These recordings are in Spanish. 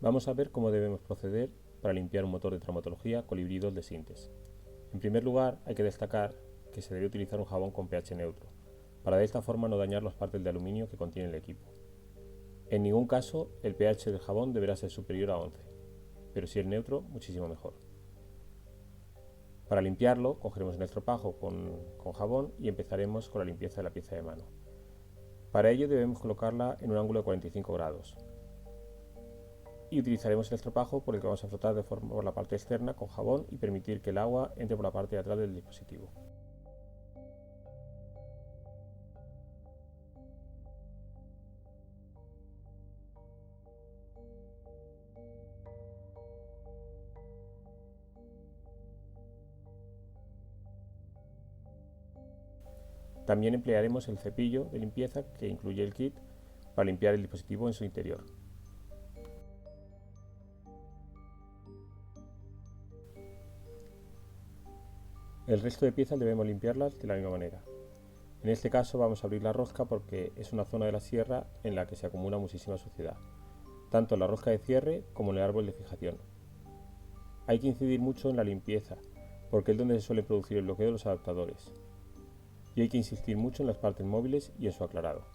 Vamos a ver cómo debemos proceder para limpiar un motor de traumatología Colibrí 2 de Sintes. En primer lugar, hay que destacar que se debe utilizar un jabón con pH neutro, para de esta forma no dañar las partes de aluminio que contiene el equipo. En ningún caso el pH del jabón deberá ser superior a 11, pero si es neutro, muchísimo mejor. Para limpiarlo, cogeremos el estropajo con jabón y empezaremos con la limpieza de la pieza de mano. Para ello debemos colocarla en un ángulo de 45 grados y utilizaremos el estropajo por el que vamos a frotar por la parte externa con jabón y permitir que el agua entre por la parte de atrás del dispositivo. También emplearemos el cepillo de limpieza que incluye el kit para limpiar el dispositivo en su interior. El resto de piezas debemos limpiarlas de la misma manera. En este caso vamos a abrir la rosca porque es una zona de la sierra en la que se acumula muchísima suciedad, tanto en la rosca de cierre como en el árbol de fijación. Hay que incidir mucho en la limpieza, porque es donde se suele producir el bloqueo de los adaptadores, y hay que insistir mucho en las partes móviles y en su aclarado.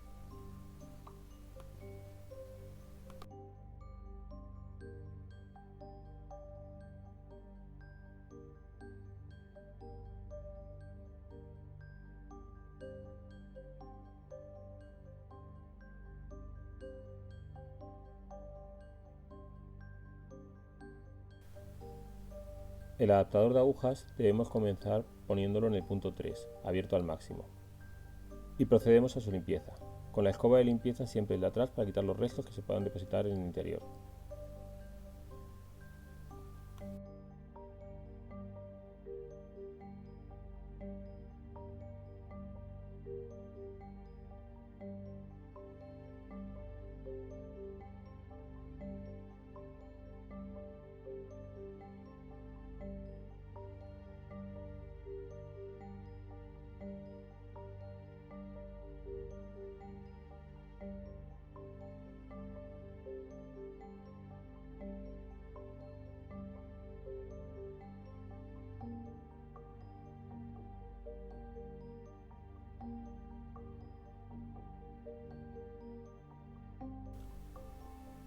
El adaptador de agujas debemos comenzar poniéndolo en el punto 3, abierto al máximo, y procedemos a su limpieza, con la escoba de limpieza siempre el de atrás para quitar los restos que se puedan depositar en el interior.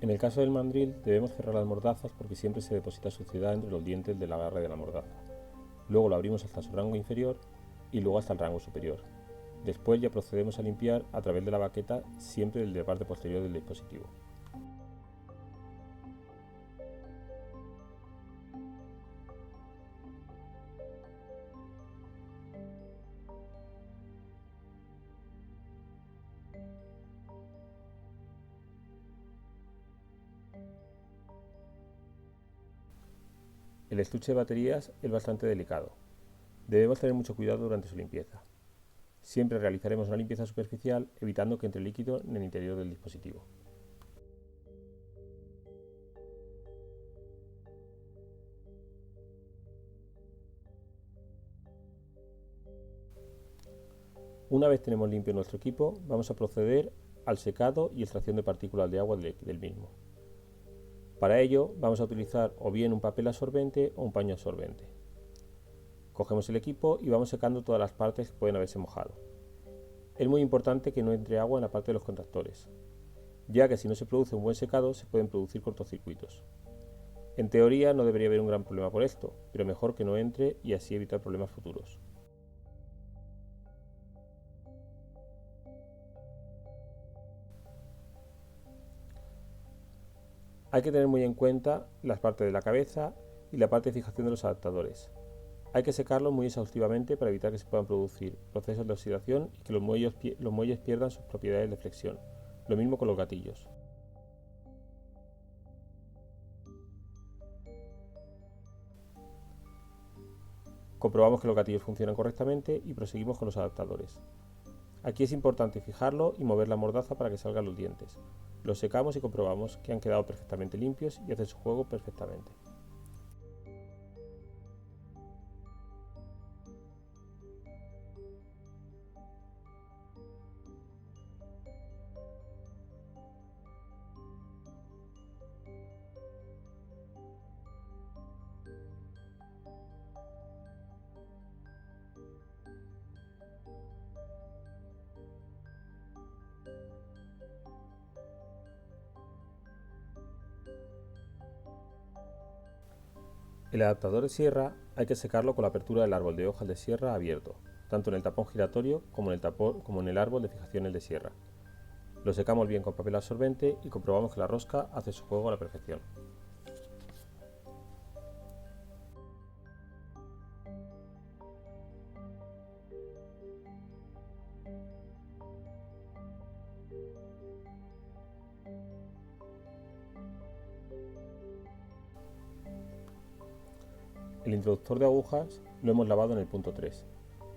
En el caso del mandril debemos cerrar las mordazas porque siempre se deposita suciedad entre los dientes del agarre de la mordaza. Luego lo abrimos hasta su rango inferior y luego hasta el rango superior. Después ya procedemos a limpiar a través de la baqueta siempre desde la parte posterior del dispositivo. El estuche de baterías es bastante delicado. Debemos tener mucho cuidado durante su limpieza. Siempre realizaremos una limpieza superficial evitando que entre líquido en el interior del dispositivo. Una vez tenemos limpio nuestro equipo, vamos a proceder al secado y extracción de partículas de agua del mismo. Para ello vamos a utilizar o bien un papel absorbente o un paño absorbente. Cogemos el equipo y vamos secando todas las partes que pueden haberse mojado. Es muy importante que no entre agua en la parte de los contactores, ya que si no se produce un buen secado se pueden producir cortocircuitos. En teoría no debería haber un gran problema por esto, pero mejor que no entre y así evitar problemas futuros. Hay que tener muy en cuenta las partes de la cabeza y la parte de fijación de los adaptadores. Hay que secarlos muy exhaustivamente para evitar que se puedan producir procesos de oxidación y que los muelles pierdan sus propiedades de flexión. Lo mismo con los gatillos. Comprobamos que los gatillos funcionan correctamente y proseguimos con los adaptadores. Aquí es importante fijarlo y mover la mordaza para que salgan los dientes. Los secamos y comprobamos que han quedado perfectamente limpios y hacen su juego perfectamente. El adaptador de sierra hay que secarlo con la apertura del árbol de hojas de sierra abierto, tanto en el tapón giratorio como en el árbol de fijaciones de sierra. Lo secamos bien con papel absorbente y comprobamos que la rosca hace su juego a la perfección. El introductor de agujas lo hemos lavado en el punto 3.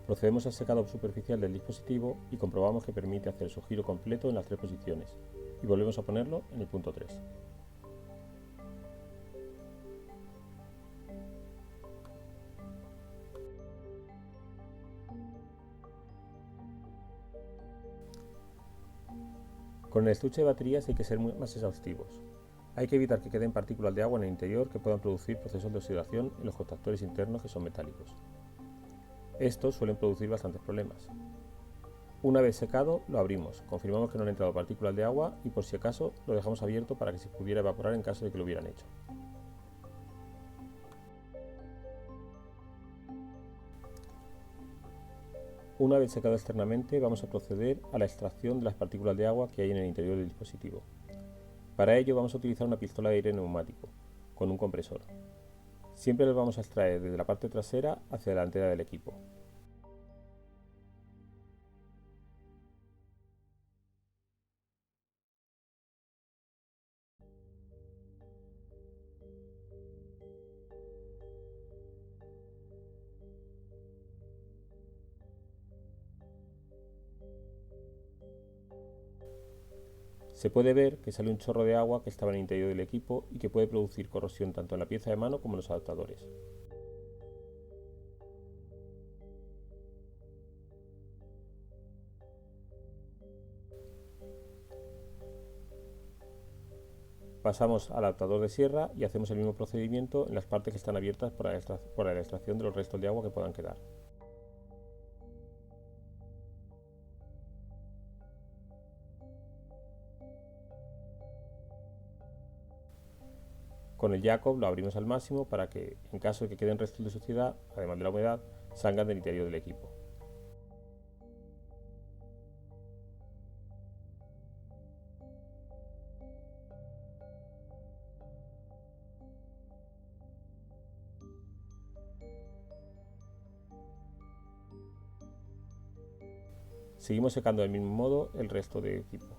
Procedemos al secado superficial del dispositivo y comprobamos que permite hacer su giro completo en las 3 posiciones, y volvemos a ponerlo en el punto 3. Con el estuche de baterías hay que ser más exhaustivos. Hay que evitar que queden partículas de agua en el interior que puedan producir procesos de oxidación en los contactores internos que son metálicos. Estos suelen producir bastantes problemas. Una vez secado, lo abrimos, confirmamos que no han entrado partículas de agua y por si acaso lo dejamos abierto para que se pudiera evaporar en caso de que lo hubieran hecho. Una vez secado externamente, vamos a proceder a la extracción de las partículas de agua que hay en el interior del dispositivo. Para ello vamos a utilizar una pistola de aire neumático, con un compresor. Siempre los vamos a extraer desde la parte trasera hacia la delantera del equipo. Se puede ver que sale un chorro de agua que estaba en el interior del equipo y que puede producir corrosión tanto en la pieza de mano como en los adaptadores. Pasamos al adaptador de sierra y hacemos el mismo procedimiento en las partes que están abiertas para la extracción de los restos de agua que puedan quedar. Con el Jacob lo abrimos al máximo para que, en caso de que queden restos de suciedad, además de la humedad, salgan del interior del equipo. Seguimos secando del mismo modo el resto de equipos.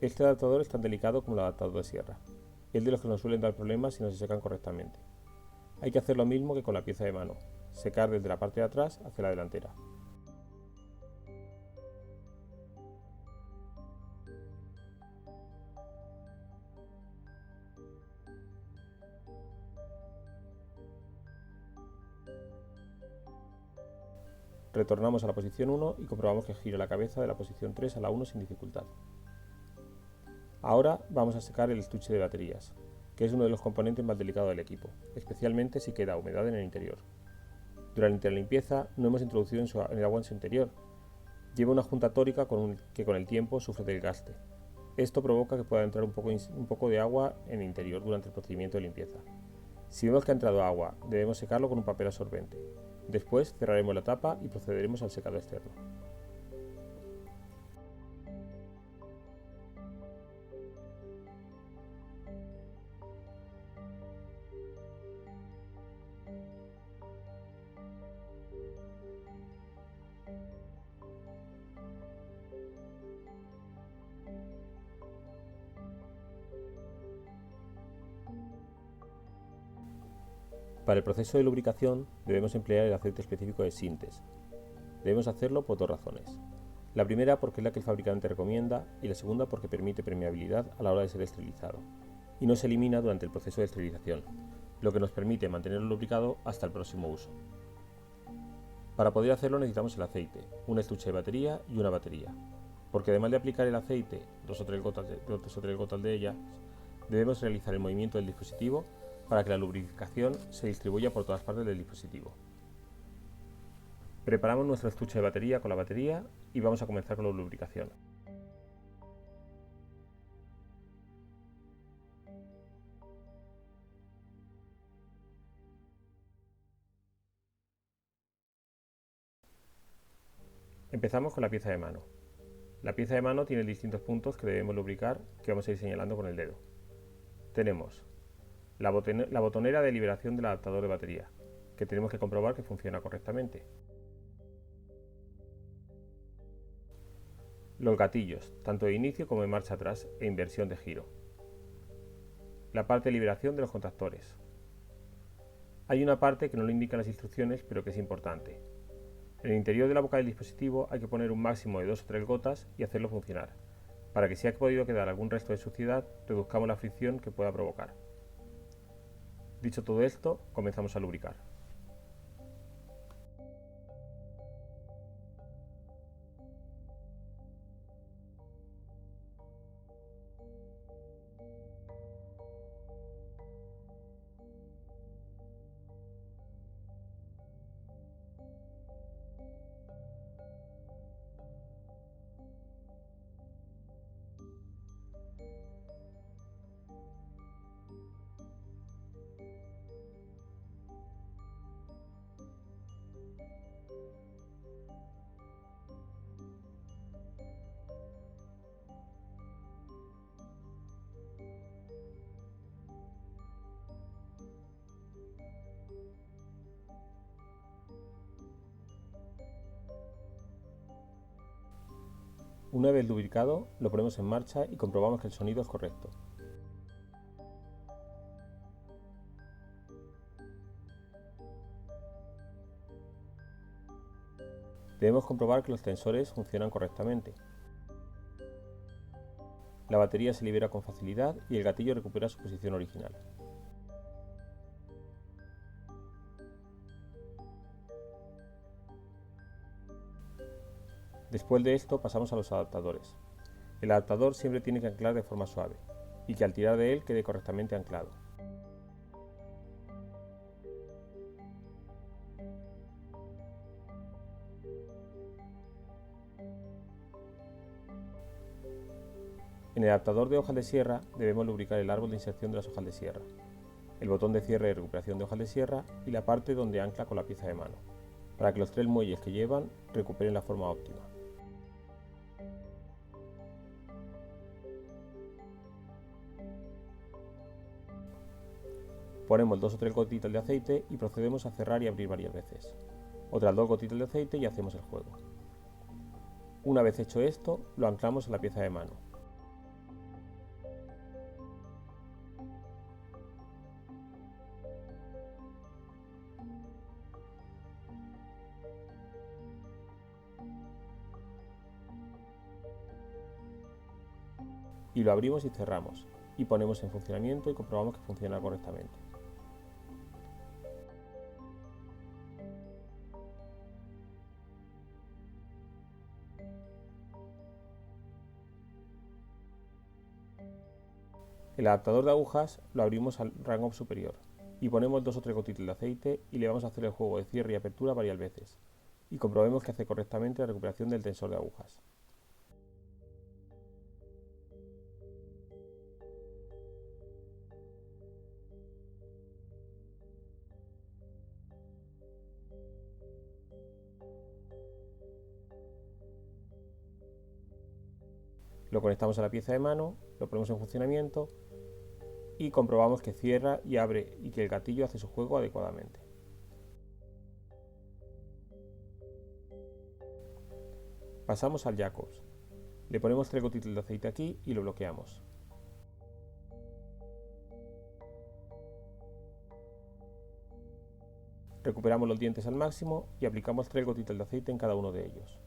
Este adaptador es tan delicado como el adaptador de sierra. Es de los que nos suelen dar problemas si no se secan correctamente. Hay que hacer lo mismo que con la pieza de mano, secar desde la parte de atrás hacia la delantera. Retornamos a la posición 1 y comprobamos que gira la cabeza de la posición 3 a la 1 sin dificultad. Ahora vamos a secar el estuche de baterías, que es uno de los componentes más delicados del equipo, especialmente si queda humedad en el interior. Durante la limpieza no hemos introducido el agua en su interior. Lleva una junta tórica que con el tiempo sufre desgaste. Esto provoca que pueda entrar un poco de agua en el interior durante el procedimiento de limpieza. Si vemos que ha entrado agua, debemos secarlo con un papel absorbente. Después cerraremos la tapa y procederemos al secado externo. Para el proceso de lubricación debemos emplear el aceite específico de Sintes. Debemos hacerlo por 2 razones. La primera porque es la que el fabricante recomienda y la segunda porque permite permeabilidad a la hora de ser esterilizado y no se elimina durante el proceso de esterilización, lo que nos permite mantenerlo lubricado hasta el próximo uso. Para poder hacerlo necesitamos el aceite, un estuche de batería y una batería, porque además de aplicar el aceite, 2 o 3 gotas de ella, debemos realizar el movimiento del dispositivo para que la lubricación se distribuya por todas partes del dispositivo. Preparamos nuestro estuche de batería con la batería y vamos a comenzar con la lubricación. Empezamos con la pieza de mano. La pieza de mano tiene distintos puntos que debemos lubricar, que vamos a ir señalando con el dedo. Tenemos la botonera de liberación del adaptador de batería, que tenemos que comprobar que funciona correctamente. Los gatillos, tanto de inicio como de marcha atrás e inversión de giro. La parte de liberación de los contactores. Hay una parte que no lo indican las instrucciones, pero que es importante. En el interior de la boca del dispositivo hay que poner un máximo de 2 o 3 gotas y hacerlo funcionar, para que si ha podido quedar algún resto de suciedad, reduzcamos la fricción que pueda provocar. Dicho todo esto, comenzamos a lubricar. Una vez lubricado, lo ponemos en marcha y comprobamos que el sonido es correcto. Debemos comprobar que los tensores funcionan correctamente. La batería se libera con facilidad y el gatillo recupera su posición original. Después de esto pasamos a los adaptadores. El adaptador siempre tiene que anclar de forma suave y que al tirar de él quede correctamente anclado. En el adaptador de hojas de sierra debemos lubricar el árbol de inserción de las hojas de sierra, el botón de cierre de recuperación de hojas de sierra y la parte donde ancla con la pieza de mano, para que los 3 muelles que llevan recuperen la forma óptima. Ponemos 2 o 3 gotitas de aceite y procedemos a cerrar y abrir varias veces. Otras 2 gotitas de aceite y hacemos el juego. Una vez hecho esto, lo anclamos a la pieza de mano. Y lo abrimos y cerramos, y ponemos en funcionamiento y comprobamos que funciona correctamente. El adaptador de agujas lo abrimos al rango superior y ponemos 2 o 3 gotitas de aceite y le vamos a hacer el juego de cierre y apertura varias veces y comprobemos que hace correctamente la recuperación del tensor de agujas. Lo conectamos a la pieza de mano, lo ponemos en funcionamiento y comprobamos que cierra y abre y que el gatillo hace su juego adecuadamente. Pasamos al Jacobs. Le ponemos 3 gotitas de aceite aquí y lo bloqueamos. Recuperamos los dientes al máximo y aplicamos 3 gotitas de aceite en cada uno de ellos.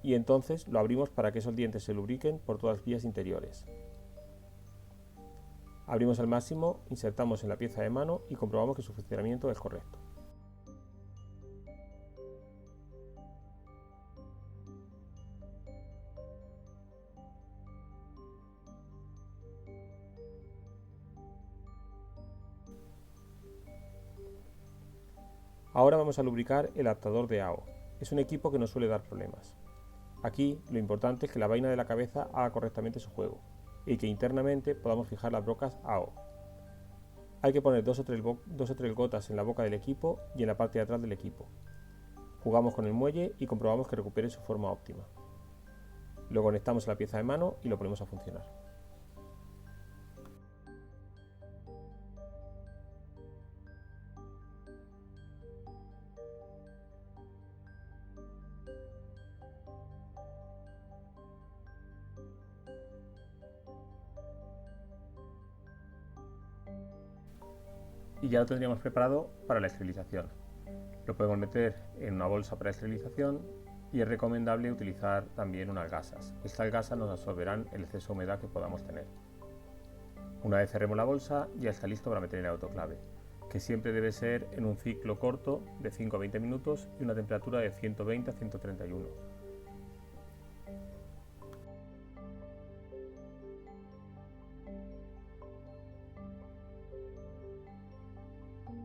Y entonces lo abrimos para que esos dientes se lubriquen por todas las vías interiores. Abrimos al máximo, insertamos en la pieza de mano y comprobamos que su funcionamiento es correcto. Ahora vamos a lubricar el adaptador de AO. Es un equipo que no suele dar problemas. Aquí lo importante es que la vaina de la cabeza haga correctamente su juego y que internamente podamos fijar las brocas AO. Hay que poner dos o tres gotas en la boca del equipo y en la parte de atrás del equipo. Jugamos con el muelle y comprobamos que recupere su forma óptima. Lo conectamos a la pieza de mano y lo ponemos a funcionar. Y ya lo tendríamos preparado para la esterilización. Lo podemos meter en una bolsa para esterilización y es recomendable utilizar también unas gasas. Estas gasas nos absorberán el exceso de humedad que podamos tener. Una vez cerremos la bolsa, ya está listo para meter en el autoclave, que siempre debe ser en un ciclo corto de 5 a 20 minutos y una temperatura de 120 a 131.